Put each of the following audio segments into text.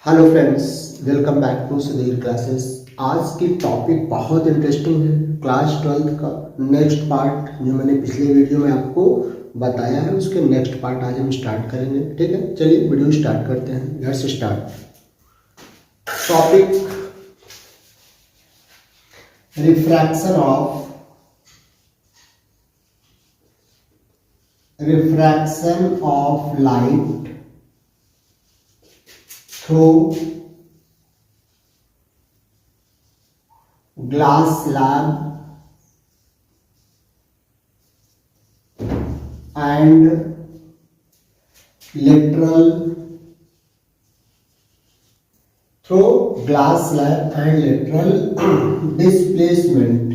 Hello friends, welcome back to Sudhir classes. आज की topic बहुत इंटरेस्टिंग है। क्लास 12th का नेक्स्ट पार्ट जो मैंने पिछले वीडियो में आपको बताया है, उसके नेक्स्ट पार्ट आज हम स्टार्ट करेंगे। ठीक है, चलिए वीडियो स्टार्ट करते हैं। Let's start. Topic refraction of light through glass slab and lateral displacement।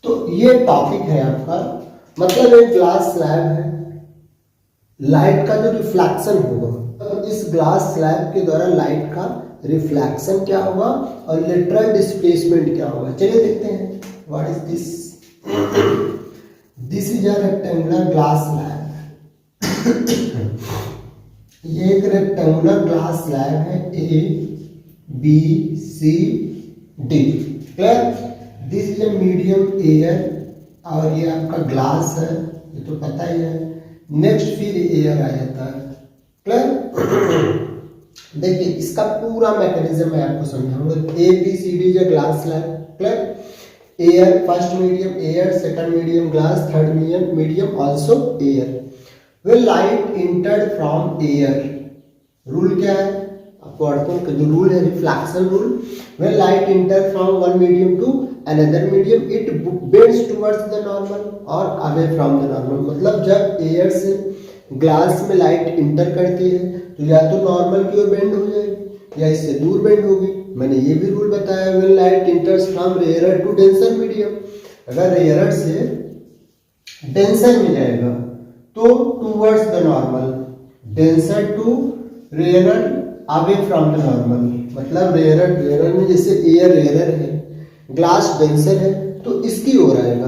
तो ये टॉपिक है आपका, मतलब एक ग्लास स्लैब है, लाइट का जो रिफ्लेक्शन होगा, तो इस ग्लास स्लैब के द्वारा लाइट का रिफ्लेक्शन क्या होगा और लेटरल डिस्प्लेसमेंट क्या होगा। चलिए देखते हैं। What is this? This is a rectangular glass slab. ये एक रेक्टेंगुलर ग्लास स्लैब है, A B C D. Clear? This is a medium air और ये आपका ग्लास है, ये तो पता ही है। नेक्स्ट फिर एयर आ जाता है। क्लियर? देखिए इसका पूरा मैकेनिज्म मैं आपको समझाऊंगा। ए बी सी डी जो glass slab. Clear? Air first medium air, second medium glass, third medium also air. When light entered from air, rule क्या है आपको अर्थों का जो रूल है, reflection rule. When light enter from one medium to another medium it bends towards the normal और away from the normal। मतलब जब एयर से ग्लास में लाइट इंटर करती है तो या तो नॉर्मल की ओर बेंड हो जाएगी या इससे दूर बेंड होगी। मैंने ये भी रूल बताया, when light enters from rarer to denser medium, अगर रेयरर से डेंसर में जाएगा तो towards the normal, denser to rarer away from the normal. मतलब रेयरर में जैसे एयर रेयरर है, ग्लास डेंसर है तो इसकी ओर आएगा,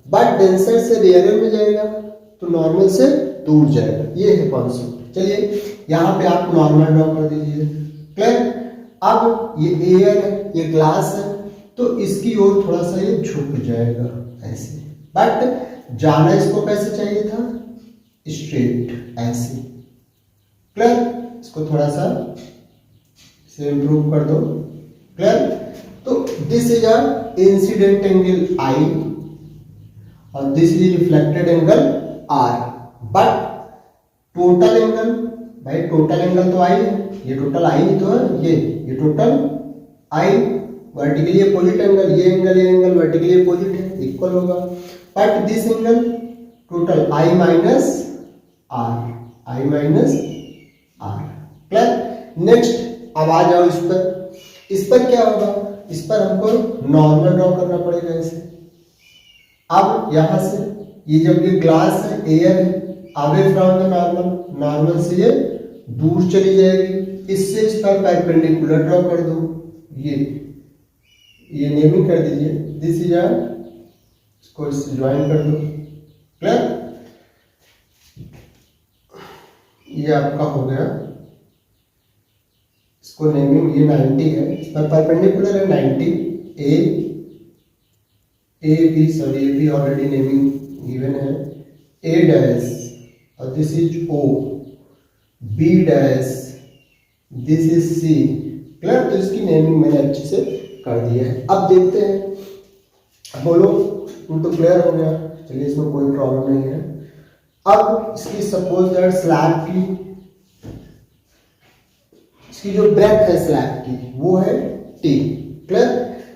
बट डेंसर से रेयरर में जाएगा तो नॉर्मल से दूर जाएगा। ये है कॉन्सेप्ट। चलिए यहाँ पे आप नॉर्मल ड्रॉ कर दीजिए। क्लियर? अब ये एयर है, ये ग्लास है, तो इसकी ओर थोड़ा सा ये झुक जाएगा ऐसे, बट जाना इसको कैसे चाहिए था? स्ट्रेट ऐसे। क्लियर? इसको थोड़ा सा से इम्प्रूव कर दो। क्लियर? तो this is a incident angle I और this is reflected angle R, but total angle, भाई टोटल एंगल तो आई है, ये टोटल आई ही तो है, ये total I. Vertically opposite angle, ये एंगल वर्टिकली अपोजिट है, इक्वल होगा। But this angle total I minus R. Clear? Next अब आ जाओ इस पर क्या होगा? इस पर हमको नॉर्मल ड्रॉ करना पड़ेगा ऐसे। अब यहां से ये जब ये ग्लास है, एयर है, अवे फ्रॉम द नॉर्मल से ये दूर चली जाएगी, इससे इस पर परपेंडिकुलर ड्रॉ कर दो। ये नेमिंग कर दीजिए, दिस इज अ, इसको इससे ज्वाइन कर दो। क्लियर? ये आपका हो गया, इसको नेमिंग ये 90 है, इस पर परपेंडिकुलर है 90। A B already naming given है। ए डैश और this is O, B dash, this is C. Clear? तो इसकी नेमिंग मैंने अच्छे से कर दिया है। अब देखते हैं, बोलो तो क्लियर हो गया। चलिए इसमें कोई प्रॉब्लम नहीं है। अब इसकी सपोज दैट स्लैब की जो ब्रेथ है स्लैब की वो है टी। क्लियर?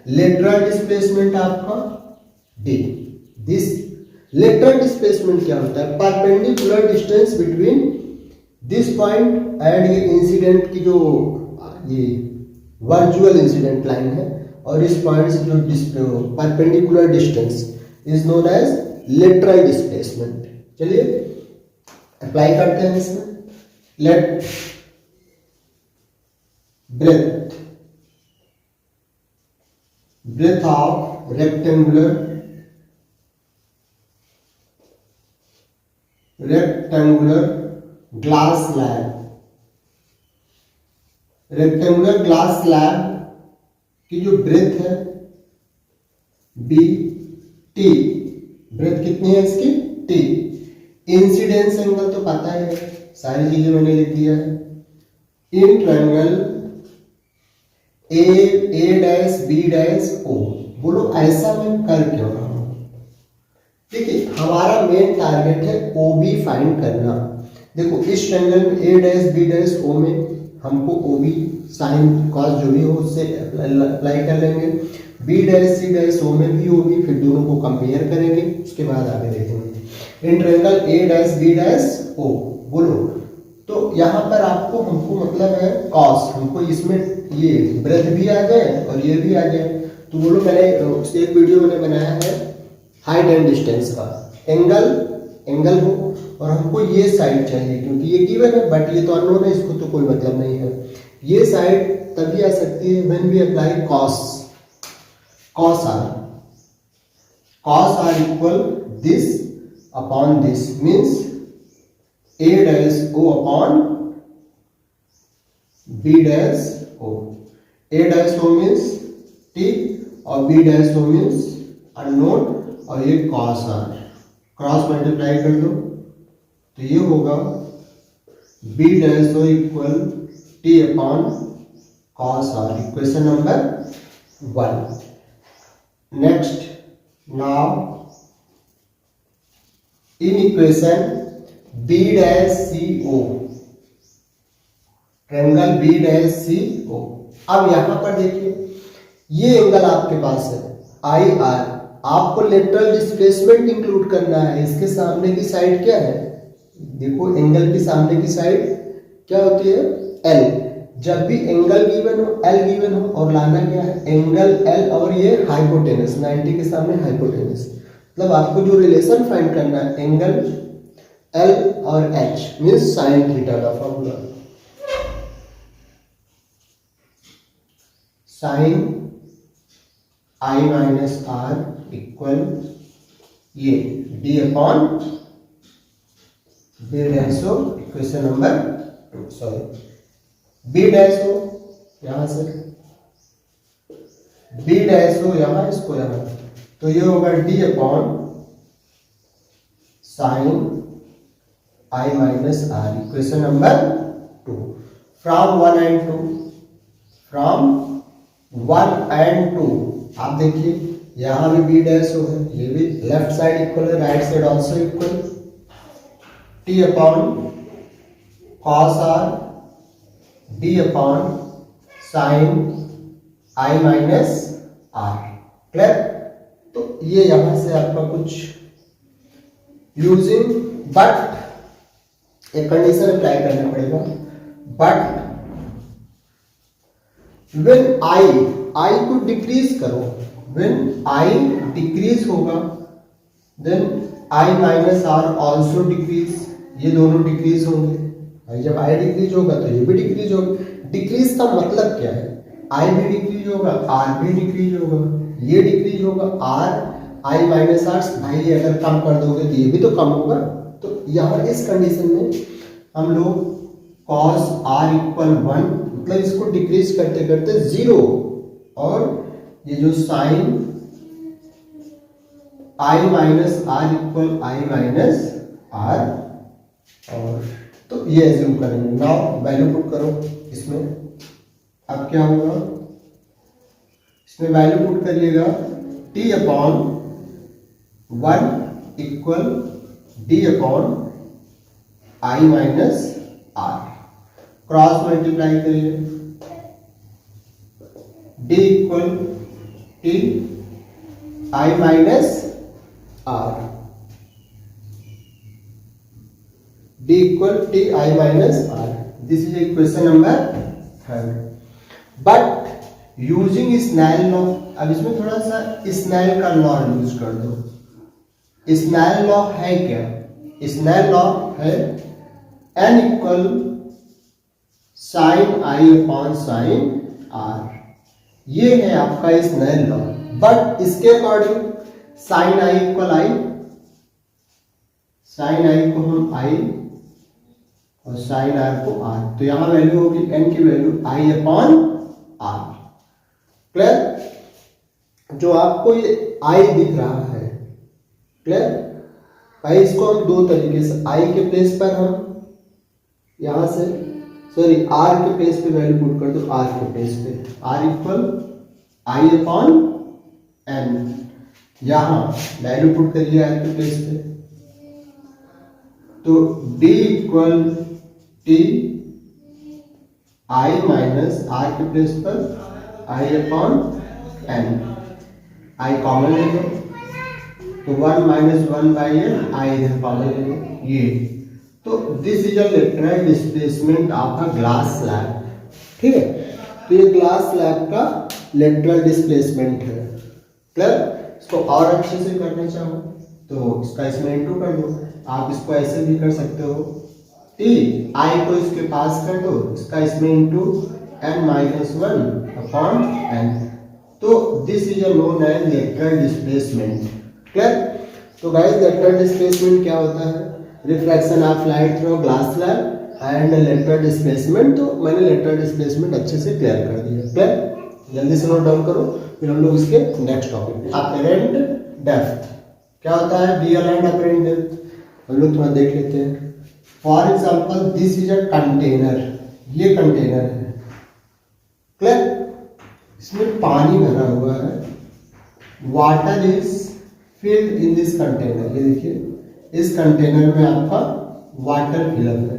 लेटरल डिस्प्लेसमेंट आपका डी। दिस लेटरल डिस्प्लेसमेंट क्या होता है? Perpendicular distance between this point and ये इंसिडेंट की जो ये वर्चुअल इंसिडेंट लाइन है और इस पॉइंट से जो perpendicular distance is known as lateral displacement. चलिए अप्लाई करते हैं इसमें। Let breadth of rectangular glass slab, rectangular glass slab की जो ब्रेथ है बी टी, ब्रेथ कितनी है इसकी टी। इंसिडेंस एंगल तो पता है, सारी चीजें मैंने लिख दिया है। In triangle A dash B dash O, बोलो ऐसा मैं कर क्यों रहा हूं? देखिए हमारा मेन टारगेट है ओ बी फाइंड करना। देखो इस ट्रायंगल में ए डैश बी डैश ओ में हमको ओ बी साइन कॉस जो भी हो उससे अप्लाई कर लेंगे। B dash C dash O में भी ओ बी, फिर दोनों को कंपेयर करेंगे, उसके बाद आगे देखेंगे। In triangle A dash B dash O, बोलो तो यहाँ पर आपको हमको मतलब है कॉस, हमको इसमें ये ब्रेथ भी आ जाए और ये भी आ जाए। तो बोलो मैंने एक वीडियो मैंने बनाया है हाइट एंड डिस्टेंस का, एंगल हो और हमको ये साइड चाहिए क्योंकि ये गिवन है बट ये तो अननोन है, इसको तो कोई मतलब नहीं है। ये साइड तभी आ सकती है when we apply cos r equal this upon this, means a dash o upon b dash o। a dash o means t और b dash o means unknown और ये cos r, क्रॉस मल्टीप्लाई कर दो तो ये होगा b dash o equal t upon cos r, equation number 1। Next, now in equation b dash C O, triangle b dash C O. अब यहां पर देखिए ये एंगल आपके पास है आई आर, आपको लेटरल डिस्प्लेसमेंट इंक्लूड करना है। इसके सामने की साइड क्या है, देखो एंगल की सामने की साइड क्या होती है एल। जब भी एंगल गिवन हो, एल गिवन हो और लाना क्या है एंगल एल और ये हाइपोटेनस, 90 के सामने हाइपोटेनस, मतलब आपको जो रिलेशन फाइंड करना है एंगल एल और एच मीन्स साइन थीटा का formula, sine I minus R equal ये D upon B dash O, equation number 2, sorry B dash O यहां से, बी डैश ओ यहां, इसको यहां, तो ये होगा D upon sine I minus R, equation number 2। From 1 and 2, from 1 and 2 आप देखिए यहां भी बी डैश ओ है, ये भी लेफ्ट साइड इक्वल है, right side also equal, T upon cos R D upon sine I minus R, clear. तो ये यहां से आपका कुछ यूजिंग बट एक कंडीशन अप्लाई करना पड़ेगा, बट व्हेन आई को डिक्रीज करो, व्हेन आई डिक्रीज होगा then I minus R also decrease, ये दोनों डिक्रीज होंगे। और जब आई डिक्रीज होगा तो ये भी डिक्रीज होगा। डिक्रीज का मतलब क्या है, आई भी डिक्रीज होगा, आर भी डिक्रीज होगा, ये डिक्रीज होगा, आर आई माइनस आर, भाई अगर कम कर दोगे तो ये भी तो कम होगा। तो यहाँ इस कंडीशन में हम लोग cos r इक्वल 1, मतलब इसको डिक्रीज करते करते 0, और ये जो sine I minus R equal I minus R, और तो ये एज्यूम करेंगे। नाउ वैल्यू पुट करो इसमें, अब क्या होगा, इसमें वैल्यू पुट करिएगा t upon 1 equal d upon I minus R, cross multiply करिए, d equal t I minus R, d equal t I minus R, this is equation number 3। But using Snell law, अब इसमें थोड़ा सा snail का law use कर दो। Snail law है क्या, स्नेल लॉ है n equal sine I upon sine R, ये है आपका स्नेल लॉ। बट इसके according sine I equal I, sine I को हम आई और साइन आर को आर, तो यहां वैल्यू होगी एन की value I upon R. Clear? जो आपको ये आई दिख रहा है, क्लियर? भाई इसको हम दो तरीके से, आई के प्लेस पर हम यहां से सॉरी आर के प्लेस पे वैल्यू पुट कर दो, आर के प्लेस पे R equal I upon N, यहां वैल्यू पुट करिए आर के प्लेस पे, तो D equal T I minus R के प्लेस पर I upon N, I common ले लो तो 1 माइनस 1 बाई एन, आई इधर कॉमन ले लो ये, तो this is a lateral displacement of a glass slab. ठीक है, तो ये ग्लास स्लैब का लेटरल डिस्प्लेसमेंट है। क्लियर? इसको और अच्छे से करना चाहो तो इसका इसमें इंटू कर दो, आप इसको ऐसे भी कर सकते हो, टी आई को इसके पास कर दो, इसका इसमें into N minus 1 upon N, तो this is a known as lateral displacement. Clear? तो गाइस लेटरल डिस्प्लेसमेंट क्या होता है? Refraction of light through glass slab and lateral displacement. तो मैंने लेटरल डिस्प्लेसमेंट अच्छे से क्लियर कर दिया। क्लियर? जल्दी से नोट डाउन करो, फिर हम लोग इसके नेक्स्ट टॉपिक अपेरेंट डेप्थ क्या होता है, रियल एंड अपेरेंट डेप्थ हम लोग थोड़ा देख लेते हैं। For example this is a container, ये कंटेनर है। क्लियर? इसमें पानी भरा हुआ है, water is filled in this container, ये देखिए इस कंटेनर में आपका वाटर फिलअप है।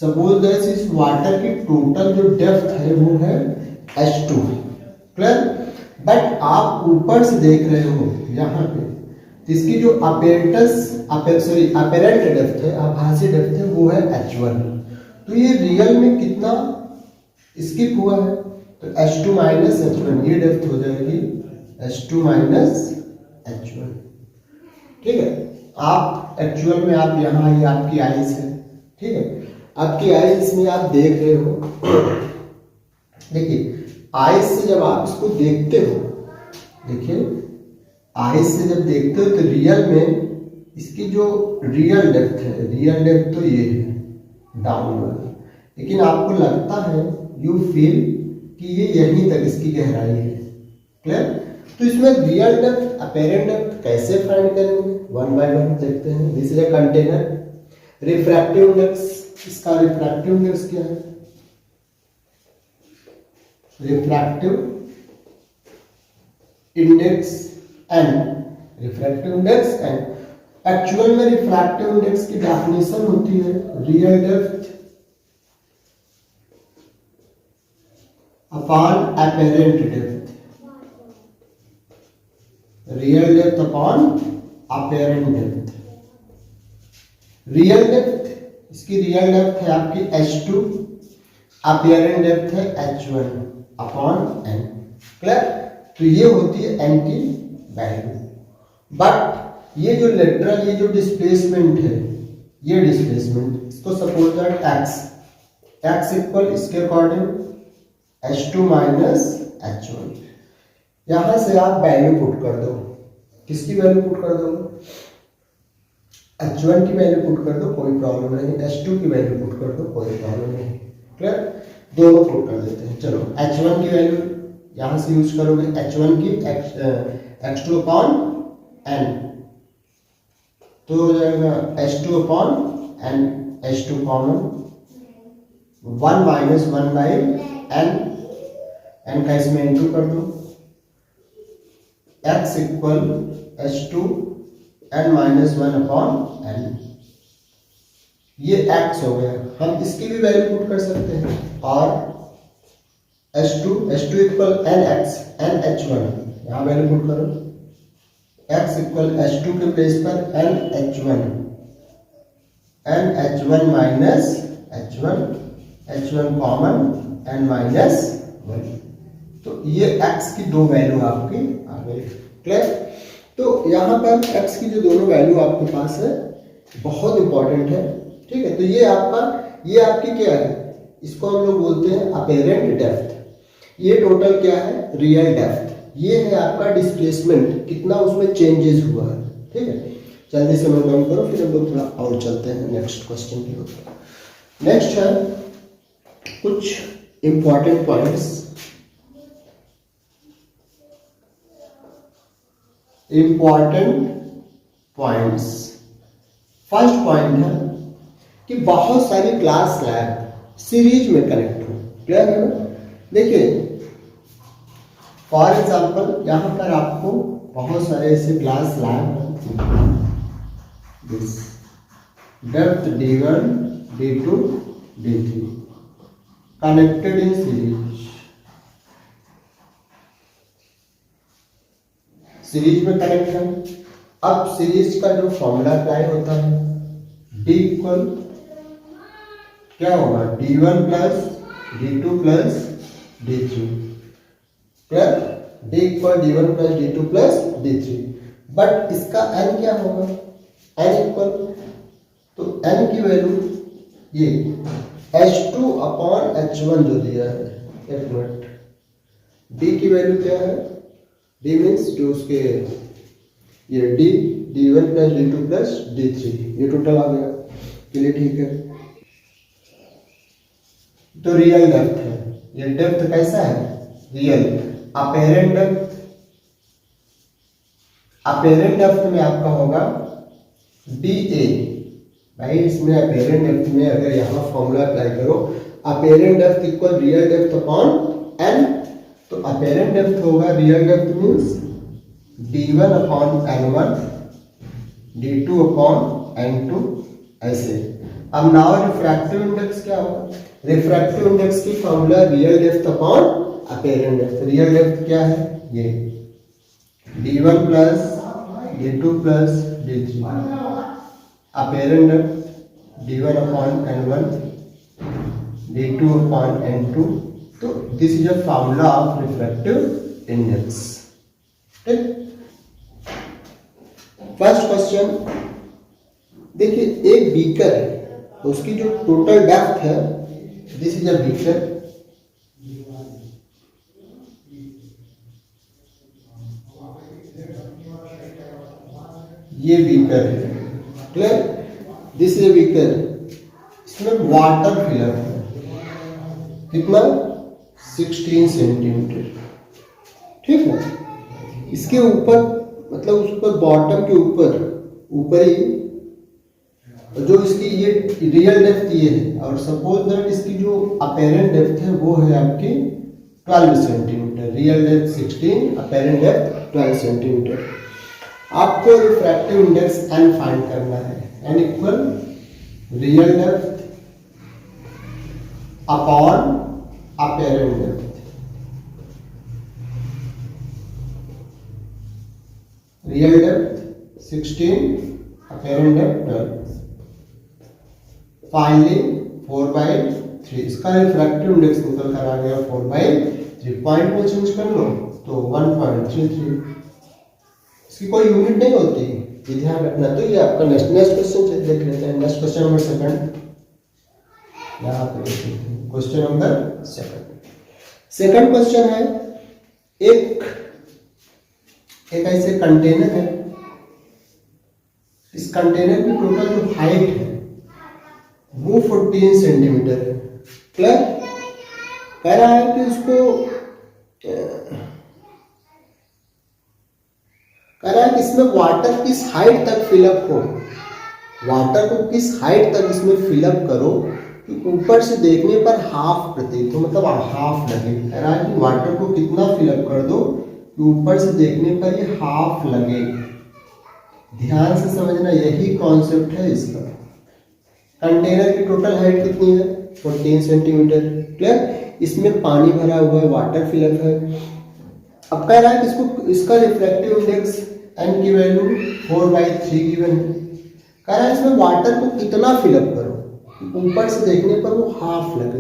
सपोज दैट इस वाटर की टोटल जो डेप्थ है वो है H2। क्लियर? बट आप ऊपर से देख रहे हो यहाँ पे, इसकी जो अपेरेंट डेप्थ है, आभासी डेप्थ है, वो है H1। तो ये रियल में कितना स्किप हुआ है, तो H2 माइनस H1, ये डेप्थ हो जाएगी H2 माइनस H1। ठीक है, आप एक्चुअल में आप यहाँ ये आपकी आइज है, ठीक है, आपकी आइज में आप देख रहे हो, देखिए आइज से जब आप इसको देखते हो, देखिए आइज से जब देखते हो तो रियल में इसकी जो रियल डेप्थ है, रियल डेप्थ तो ये है डाउन वाली, लेकिन आपको लगता है यू फील कि ये यहीं तक इसकी गहराई है। क्लियर? तो इसमें रियल डेप्थ अपेरेंट डेप्थ कैसे फाइंड करेंगे, वन बाय वन देखते हैं। This is a container. Refractive index, इसका रिफ्रैक्टिव इंडेक्स क्या है, refractive index N, refractive index N. Actual में रिफ्रैक्टिव इंडेक्स की डेफिनेशन होती है real depth upon apparent depth, real depth upon apparent depth. Real depth, इसकी रियल डेप्थ है आपकी H2, अपेरेंट डेप्थ है H1 अपॉन n। क्लियर? तो ये होती है n की वैल्यू। बट ये जो लेटरल, ये जो डिस्प्लेसमेंट है, ये डिस्प्लेसमेंट, इसको सपोज दैट x इक्वल इसके अकॉर्डिंग H2 माइनस H1, यहां से आप वैल्यू पुट कर दो, किसकी वैल्यू पुट कर दो, H1 की वैल्यू पुट कर दो, कोई प्रॉब्लम नहीं, H2 की वैल्यू पुट कर दो, कोई प्रॉब्लम नहीं। क्लियर? दोनों पुट कर देते हैं। चलो H1 की वैल्यू यहां से यूज करोगे, H1 की X2 अपॉन n, तो हो जाएगा H2 upon n, H2 common, 1 minus 1 by n का इसमें इंटू कर दो, x equal H2 n minus 1 upon n, ये x हो गया। हम इसकी भी वैल्यू पुट कर सकते हैं, और H2 इक्वल NH1, यहाँ वैल्यू पुट करो, x इक्वल H2 के प्लेस पर NH1 minus H1 common n minus 1, तो ये x की दो वैल्यू आपकी आ गई। क्लियर? तो यहाँ पर x की जो दोनों वैल्यू आपके पास है बहुत इंपॉर्टेंट है। ठीक है, तो ये आपकी क्या है, इसको हम लोग बोलते हैं अपेरेंट डेप्थ। ये टोटल क्या है, रियल डेप्थ। ये है आपका डिस्प्लेसमेंट, कितना उसमें चेंजेस हुआ है। ठीक है, जल्दी से नोट डाउन करो, फिर हम लोग थोड़ा और चलते हैं नेक्स्ट क्वेश्चन की ओर। नेक्स्ट है कुछ इंपॉर्टेंट पॉइंट्स। फर्स्ट पॉइंट है कि बहुत सारी क्लास लैब सीरीज में कनेक्ट हो। क्लियर है ना? देखिए फॉर एग्जाम्पल यहाँ पर आपको बहुत सारे ऐसे क्लास लैब हैं, this depth D1 D2 D3 connected in series में कनेक्ट है। अब सीरीज का जो फॉर्मूला अप्लाई होता है D इक्वल क्या होगा, D1 plus D2 plus D3। Clear? D equal D1 plus D2 plus D3। But इसका n क्या होगा, n इक्वल, तो n की वैल्यू ये H2 अपॉन H1 जो दिया है, एक मिनट, D की वैल्यू क्या है, D मीन्स जो उसके ये D1 plus D2 plus D3 ये टोटल आ गया। चलिए ठीक है, तो रियल डेप्थ है, ये डेप्थ कैसा है, रियल। अपेरेंट डेप्थ में आपका होगा DA। भाई इसमें अपेरेंट डेप्थ में अगर यहाँ फॉर्मूला अप्लाई करो, apparent depth equal real depth upon n, तो अपेरेंट डेप्थ होगा, real depth means D1 upon N1 D2 upon N2 ऐसे। अब नाउ रिफ्रैक्टिव इंडेक्स क्या होगा, रिफ्रैक्टिव इंडेक्स की formula real depth upon apparent depth. Real depth क्या है, ये D1 plus D2 plus D3, apparent depth D1 upon N1 D2 upon N2। तो this is a formula of refractive index. ठीक, first question देखिए, एक beaker है, उसकी जो टोटल डेप्थ है, दिस इज अ बीकर, ये बीकर है। Clear? This is a beaker, इसमें वाटर फिलअप है, कितना, 16 सेंटीमीटर। ठीक है, इसके ऊपर मतलब उस पर बॉटम के ऊपर ही जो इसकी ये रियल डेप्थ ये है, और सपोज दैट इसकी जो अपेरेंट डेप्थ है वो है आपकी 12 centimetre. Real depth 16, apparent depth 12 centimetre. आपको रिफ्रैक्टिव इंडेक्स n फाइंड करना है, n equal real depth upon apparent depth. Real depth 16, apparent depth 12। Finally 4/3, इसका रिफ्रैक्टिव इंडेक्स निकल कर आ गया 4/3। पॉइंट में चेंज कर लो तो 1.33। इसकी कोई यूनिट नहीं होती, ये ध्यान रखना। तो ये आपका नेक्स्ट क्वेश्चन देख लेते हैं। नेक्स्ट क्वेश्चन नंबर 2 यहाँ पे देख लेते हैं। क्वेश्चन नंबर 2 क्वेश्चन है, एक ऐसे कंटेनर है, इस कंटेनर की टोटल जो हाइट है वो 14 सेंटीमीटर है। क्लियर? कह रहा है कि उसको कह रहा है कि इसमें वाटर किस हाइट तक फिलअप हो, वाटर को किस हाइट तक इसमें फिलअप करो कि ऊपर से देखने पर हाफ प्रतीत हो, मतलब हाफ लगे। कह रहा है कि वाटर को कितना फिलअप कर दो कि ऊपर से देखने पर ये हाफ लगे। ध्यान से समझना, यही कॉन्सेप्ट है इसका। कंटेनर की टोटल हाइट कितनी है, 14 सेंटीमीटर। क्लियर? इसमें पानी भरा हुआ है, वाटर फिलअप है। अब कह रहा है कि इसका रिफ्रैक्टिव इंडेक्स n की वैल्यू 4/3 गिवन है। कह रहा है इसमें वाटर को कितना फिलअप करो, ऊपर से देखने पर वो हाफ लगे।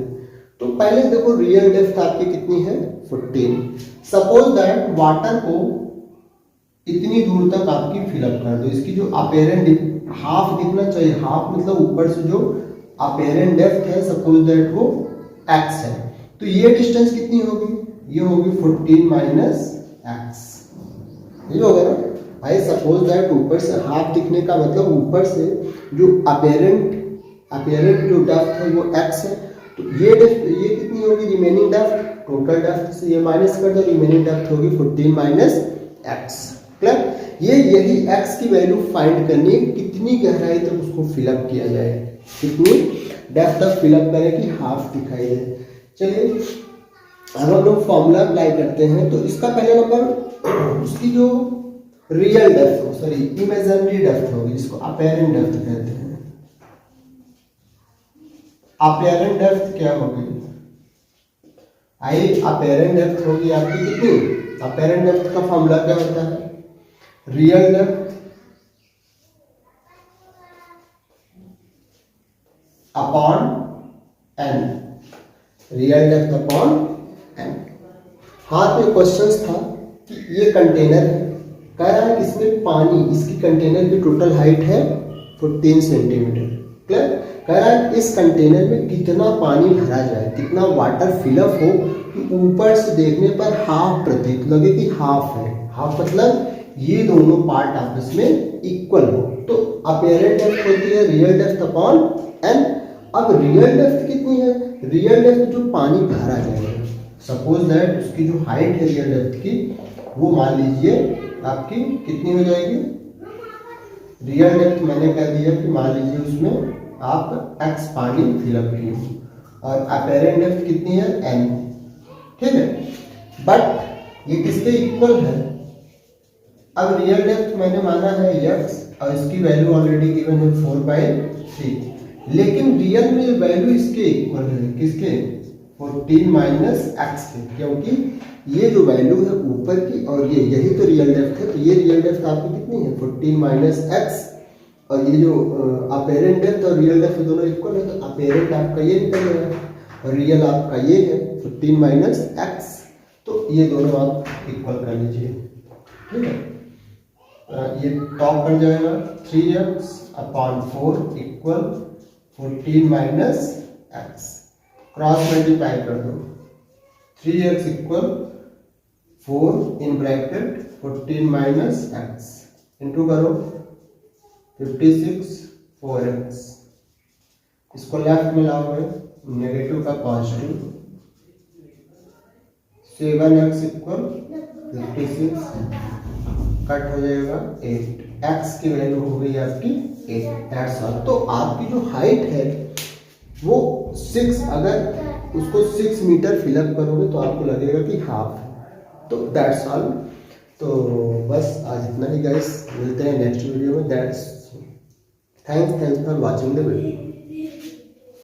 तो पहले देखो रियल डेप्थ आपकी कितनी है, 14। सपोज दैट वाटर को इतनी दूर तक आपकी फिलअप कर दो। इसकी जो अपेरेंट हाफ दिखना चाहिए, हाफ मतलब ऊपर से जो अपेरेंट डेप्थ है, सपोज दैट वो x है, तो ये डिस्टेंस कितनी होगी, ये होगी 14 माइनस x। ये होगा ना भाई। सपोज दैट ऊपर से हाफ दिखने का मतलब ऊपर से जो अपेरेंट अपीयरेंट जो डेप्थ है वो x है, तो ये कितनी होगी रिमेनिंग डेप्थ, टोटल डेप्थ से ये माइनस कर दो, रिमेनिंग डेप्थ होगी 14 माइनस x। क्लियर? ये यही x की वैल्यू फाइंड करनी है, कितनी गहराई तक उसको फिलअप किया जाए, कितनी डेप्थ तक फिलअप करें कि हाफ दिखाई दे। चलिए अब हम लोग फॉर्मूला अप्लाई करते हैं। तो इसका पहले नंबर उसकी जो रियल डेप्थ हो, सॉरी इमेजिनरी डेप्थ होगी, जिसको अपेरेंट डेप्थ कहते हैं। अपेरेंट डेप्थ क्या होगी? आई अपेरेंट डेप्थ होगी आपकी कितनी? अपेरेंट डेप्थ का फॉर्मूला क्या होता है? Real depth upon N, real depth upon N. हाथ में क्वेश्चन था कि ये कंटेनर है, कह रहा है इसमें पानी, इसकी कंटेनर की टोटल हाइट है 14 सेंटीमीटर। क्लियर? कह रहा है इस कंटेनर में कितना पानी भरा जाए, कितना वाटर फिलअप हो कि ऊपर से देखने पर हाफ प्रतीत लगे कि हाफ है। हाफ मतलब ये दोनों पार्ट आपस में इक्वल हो। तो अपेरेंट डेप्थ होती है रियल डेप्थ अपॉन एन। अब रियल डेप्थ कितनी है? रियल डेप्थ जो पानी भरा जाएगा, सपोज दैट उसकी जो हाइट है रियल डेप्थ की, वो मान लीजिए आपकी कितनी हो जाएगी? रियल डेप्थ मैंने कह दिया कि मान लीजिए उसमें आप x पानी फिलअप किए हो, और अपेरेंट डेप्थ कितनी है? n। ठीक है, बट ये किसके इक्वल है? अब रियल डेप्थ मैंने माना है x, और इसकी वैल्यू ऑलरेडी गिवन है 4/3, लेकिन रियल में वैल्यू इसके इक्वल है, किसके? 14 माइनस एक्स के, क्योंकि ये जो वैल्यू है ऊपर की और ये यही तो रियल डेप्थ है। तो ये रियल डेप्थ आपकी कितनी है? 14 माइनस एक्स, और ये जो अपेरेंट डेप्थ और रियल डेप्थ दोनों इक्वल है, तो अपेरेंट आपका ये निकल जाएगा और रियल आपका ये है 14 माइनस एक्स। तो ये दोनों आप इक्वल कर लीजिए। ठीक है, ये टॉप कर जाएगा 3x upon 4 equal 14 minus x. Cross multiply कर दो, 3x equal 4 in bracket 14 minus x into करो 56 4x। इसको लेफ्ट में लाओगे, नेगेटिव का पॉजिटिव, 7x इक्वल 56 कट हो जाएगा 8, x की वैल्यू हो गई आपकी 8। That's all. तो आपकी जो हाइट है वो 6, अगर उसको 6 मीटर फिलअप करोगे तो आपको लगेगा कि हाफ है। तो दैट्स ऑल। तो बस आज इतना ही गाइस, मिलते हैं नेक्स्ट वीडियो में। That's thanks for watching the video.